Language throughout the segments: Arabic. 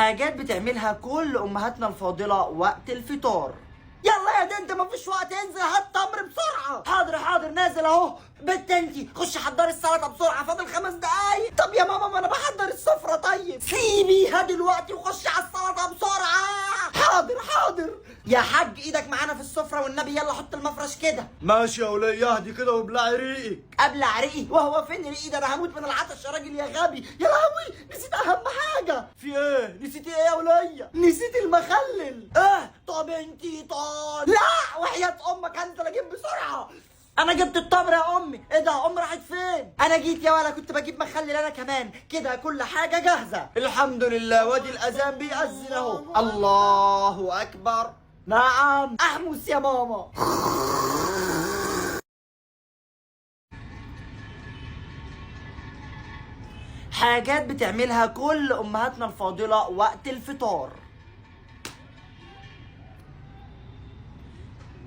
حاجات بتعملها كل امهاتنا الفاضله وقت الفطار. يلا يا دنت مفيش وقت، انزل هات تمر بسرعه. حاضر نازل اهو. بنت انتي خشي حضري السلطه بسرعه، فاضل 5 دقايق. طب يا ماما ما انا بحضر السفره. طيب سيبيها دلوقتي وخشي على السلطه بسرعه. حاضر. يا حاج ايدك معانا في السفره والنبي، يلا حط المفرش كده. ماشي يا ولية، اهدي كده وابلعي ريقك. ابلع ريقي؟ وهو فين ريقي ده؟ انا هموت من العطش يا راجل يا غبي. يا لهوي نسيت اهم حاجه. في ايه؟ نسيتي ايه يا ولية؟ نسيت المخلل. طب انتي لا وحياة امك هنزل اجيب بسرعة. انا جبت التمر يا امي. ايه ده؟ ام راحت فين؟ انا جيت يا ولا كنت بجيب مخلل انا كمان. كده كل حاجة جاهزة. الحمد لله، وادي الاذان بيأذن اهو. الله اكبر. نعم احمس يا ماما. حاجات بتعملها كل امهاتنا الفاضلة وقت الفطار.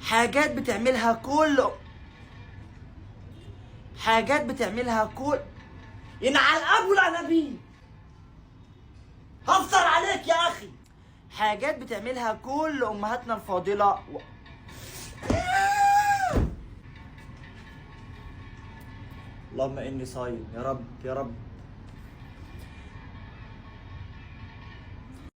حاجات بتعملها كل ينعل ابو العنبي. هفطر عليك يا اخي. حاجات بتعملها كل امهاتنا الفاضله اللهم اني صايم. يا رب